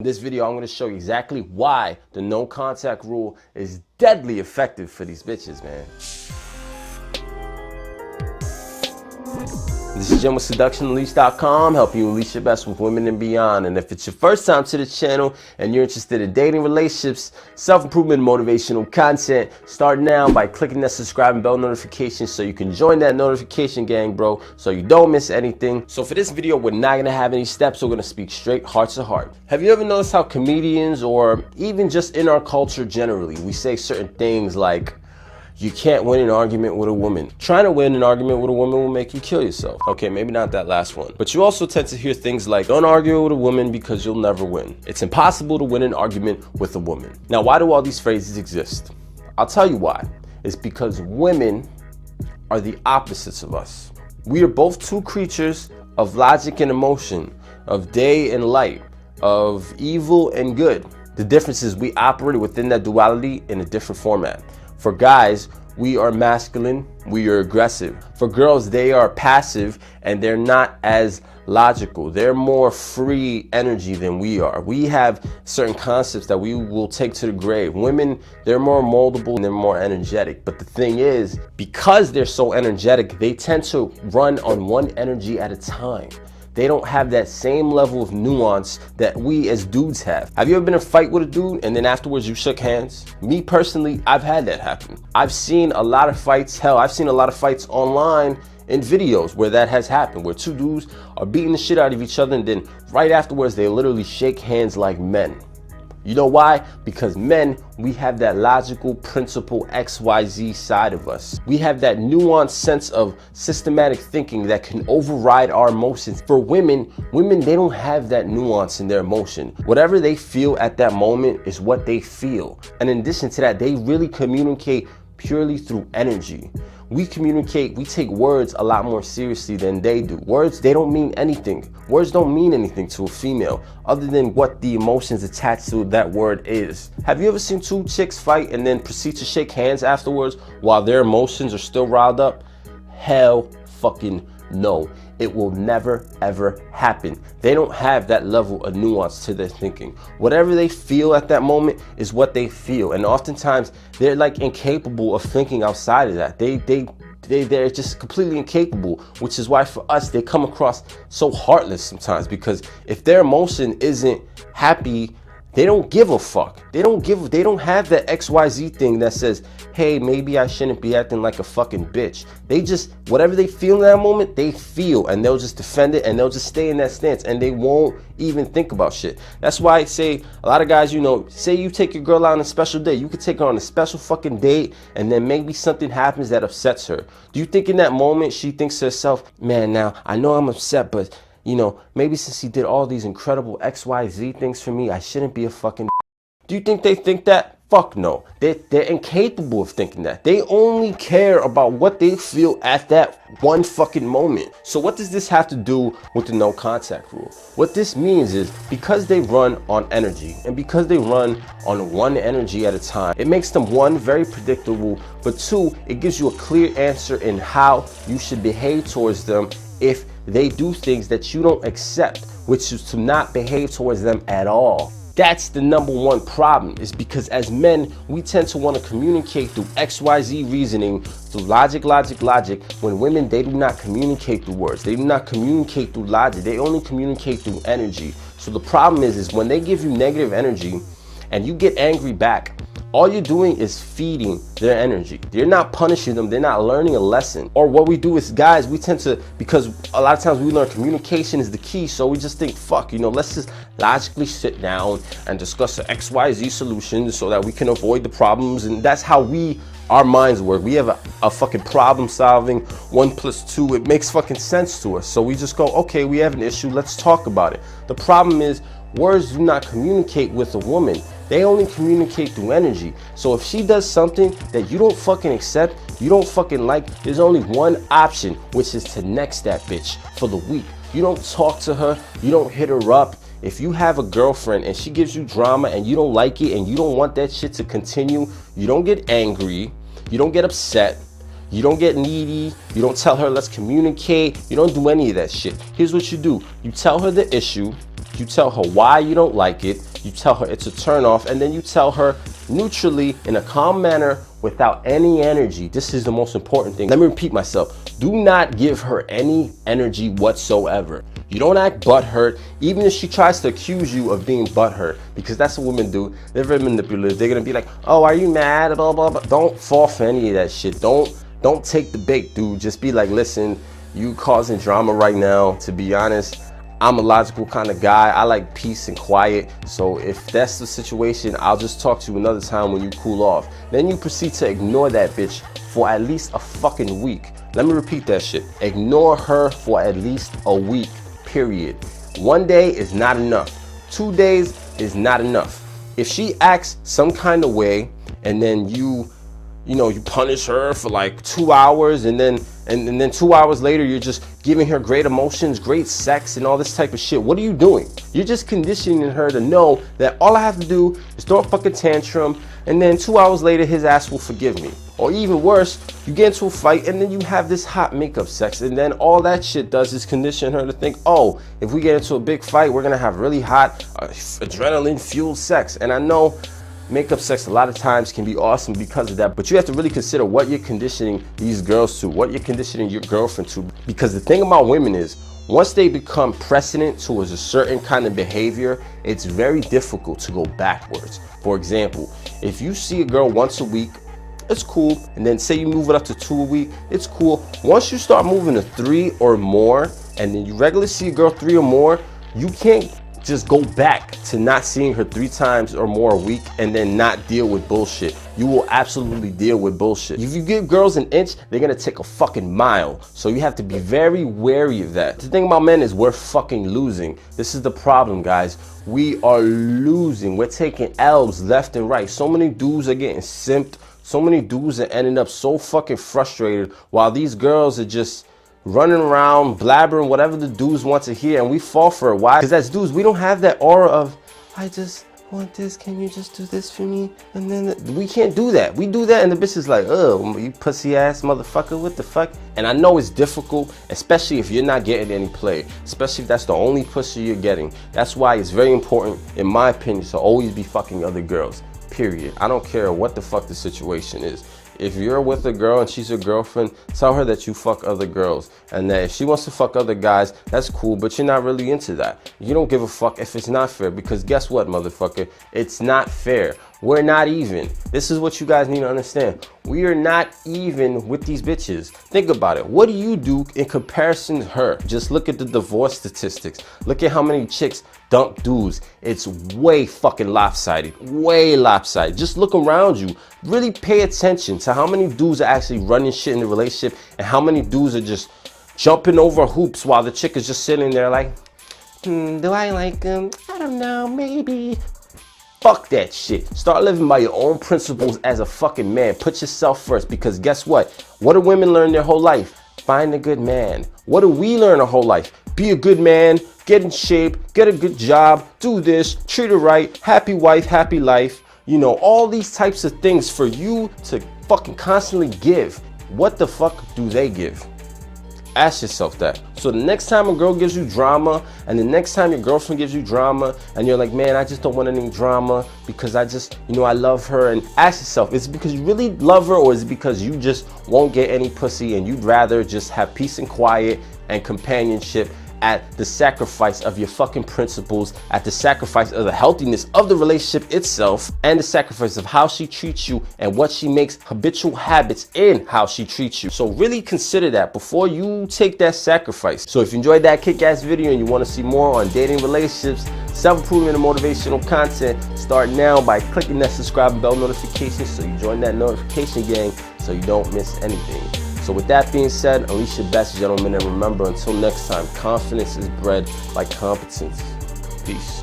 In this video, I'm going to show you exactly why the no contact rule is deadly effective for these bitches, man. This is Jim with SeductionUnleashed.com, helping you unleash your best with women and beyond. And if it's your first time to the channel and you're interested in dating, relationships, self-improvement, motivational content, start now by clicking that subscribe and bell notification so you can join that notification gang, bro, so you don't miss anything. So for this video, we're not going to have any steps. We're going to speak straight heart to heart. Have you ever noticed how comedians, or even just in our culture generally, we say certain things like, you can't win an argument with a woman. Trying to win an argument with a woman will make you kill yourself. Okay, maybe not that last one. But you also tend to hear things like, don't argue with a woman because you'll never win. It's impossible to win an argument with a woman. Now, why do all these phrases exist? I'll tell you why. It's because women are the opposites of us. We are both two creatures of logic and emotion, of day and light, of evil and good. The difference is we operate within that duality in a different format. For guys, we are masculine, we are aggressive. For girls, they are passive and they're not as logical. They're more free energy than we are. We have certain concepts that we will take to the grave. Women, they're more moldable and they're more energetic. But the thing is, because they're so energetic, they tend to run on one energy at a time. They don't have that same level of nuance that we as dudes have. Have you ever been in a fight with a dude and then afterwards you shook hands? Me personally, I've had that happen. I've seen a lot of fights. Hell, I've seen a lot of fights online in videos where that has happened, where two dudes are beating the shit out of each other and then right afterwards they literally shake hands like men. You know why? Because men, we have that logical principle XYZ side of us. We have that nuanced sense of systematic thinking that can override our emotions. For women, they don't have that nuance in their emotion. Whatever they feel at that moment is what they feel. And in addition to that, they really communicate purely through energy. We communicate, we take words a lot more seriously than they do. Words, they don't mean anything. Words don't mean anything to a female other than what the emotions attached to that word is. Have you ever seen two chicks fight and then proceed to shake hands afterwards while their emotions are still riled up? Hell fucking no. It will never ever happen. They don't have that level of nuance to their thinking. Whatever they feel at that moment is what they feel, and oftentimes they're like incapable of thinking outside of that. They're just completely incapable, which is why for us they come across so heartless sometimes, because if their emotion isn't happy, they don't give a fuck. They don't have that XYZ thing that says, hey, maybe I shouldn't be acting like a fucking bitch. They just, whatever they feel in that moment, they feel, and they'll just defend it, and they'll just stay in that stance, and they won't even think about shit. That's why I say, a lot of guys, you know, say you take your girl out on a special date. You could take her on a special fucking date, and then maybe something happens that upsets her. Do you think in that moment she thinks to herself, man, now, I know I'm upset, but you know, maybe since he did all these incredible XYZ things for me, I shouldn't be a fucking. Do you think they think that? Fuck no. They're incapable of thinking that. They only care about what they feel at that one fucking moment. So what does this have to do with the no contact rule? What this means is, because they run on energy and because they run on one energy at a time, it makes them, one, very predictable, but two, it gives you a clear answer in how you should behave towards them if they do things that you don't accept, which is to not behave towards them at all. That's the number one problem, is because as men, we tend to want to communicate through XYZ reasoning, through logic, when women, they do not communicate through words. They do not communicate through logic. They only communicate through energy. So the problem is when they give you negative energy and you get angry back, all you're doing is feeding their energy. You're not punishing them. They're not learning a lesson. Or what we do is, guys, we tend to, because a lot of times we learn communication is the key, so we just think, fuck, you know, let's just logically sit down and discuss an XYZ solution so that we can avoid the problems. And that's how our minds work. We have a fucking problem solving, 1 + 2, it makes fucking sense to us. So we just go, okay, we have an issue, let's talk about it. The problem is, words do not communicate with a woman. They only communicate through energy. So if she does something that you don't fucking accept, you don't fucking like, there's only one option, which is to next that bitch for the week. You don't talk to her, you don't hit her up. If you have a girlfriend and she gives you drama and you don't like it and you don't want that shit to continue, you don't get angry, you don't get upset, you don't get needy, you don't tell her let's communicate, you don't do any of that shit. Here's what you do. You tell her the issue, You tell her why you don't like it. You tell her it's a turn off, and then you tell her neutrally in a calm manner without any energy. This is the most important thing. Let me repeat myself. Do not give her any energy whatsoever. You don't act butthurt, even if she tries to accuse you of being butthurt, because that's what women do. They're very manipulative. They're gonna be like, oh, are you mad? Blah, blah, blah. Don't fall for any of that shit. Don't take the bait, dude. Just be like, listen, you causing drama right now. To be honest, I'm a logical kind of guy. I like peace and quiet. So if that's the situation, I'll just talk to you another time when you cool off. Then you proceed to ignore that bitch for at least a fucking week. Let me repeat that shit. Ignore her for at least a week, period. 1 day is not enough. 2 days is not enough. If she acts some kind of way and then you punish her for like 2 hours and then 2 hours later you're just giving her great emotions, great sex and all this type of shit, what are you doing? You're just conditioning her to know that all I have to do is throw a fucking tantrum and then 2 hours later his ass will forgive me. Or even worse, you get into a fight and then you have this hot makeup sex, and then all that shit does is condition her to think, oh, if we get into a big fight, we're gonna have really hot adrenaline fueled sex. And I know makeup sex a lot of times can be awesome because of that, but you have to really consider what you're conditioning these girls to, what you're conditioning your girlfriend to. Because the thing about women is, once they become precedent towards a certain kind of behavior, it's very difficult to go backwards. For example, if you see a girl once a week, it's cool, and then say you move it up to 2 a week, it's cool. Once you start moving to 3 or more, and then you regularly see a girl 3 or more, you can't just go back to not seeing her 3 times or more a week and then not deal with bullshit. You will absolutely deal with bullshit. If you give girls an inch, they're gonna take a fucking mile. So you have to be very wary of that. The thing about men is we're fucking losing. This is the problem, guys. We are losing. We're taking L's left and right. So many dudes are getting simped. So many dudes are ending up so fucking frustrated while these girls are just running around blabbering whatever the dudes want to hear, and we fall for it. Why? Because as dudes, we don't have that aura of, I just want this, can you just do this for me? And then we can't do that. We do that and the bitch is like, oh, you pussy ass motherfucker, what the fuck? And I know it's difficult, especially if you're not getting any play, especially if that's the only pussy you're getting. That's why it's very important, in my opinion, to always be fucking other girls, period. I don't care what the fuck the situation is. If you're with a girl and she's your girlfriend, tell her that you fuck other girls, and that if she wants to fuck other guys, that's cool, but you're not really into that. You don't give a fuck if it's not fair, because guess what, motherfucker? It's not fair. We're not even. This is what you guys need to understand. We are not even with these bitches. Think about it. What do you do in comparison to her? Just look at the divorce statistics. Look at how many chicks dump dudes. It's way fucking lopsided. Way lopsided. Just look around you. Really pay attention to how many dudes are actually running shit in the relationship and how many dudes are just jumping over hoops while the chick is just sitting there like, do I like him? I don't know, maybe. Fuck that shit. Start living by your own principles as a fucking man. Put yourself first, because guess what? What do women learn their whole life? Find a good man. What do we learn our whole life? Be a good man, get in shape, get a good job, do this, treat her right, happy wife, happy life. You know, all these types of things for you to fucking constantly give. What the fuck do they give? Ask yourself that. So the next time a girl gives you drama, and the next time your girlfriend gives you drama, and you're like, man, I just don't want any drama because I just, I love her. And ask yourself, is it because you really love her, or is it because you just won't get any pussy and you'd rather just have peace and quiet and companionship at the sacrifice of your fucking principles, at the sacrifice of the healthiness of the relationship itself, and the sacrifice of how she treats you and what she makes habitual habits in how she treats you. So really consider that before you take that sacrifice. So if you enjoyed that kick-ass video and you want to see more on dating, relationships, self-improvement, and motivational content, start now by clicking that subscribe bell notification so you join that notification gang so you don't miss anything. So with that being said, unleash your best, gentlemen, and remember, until next time, confidence is bred by competence. Peace.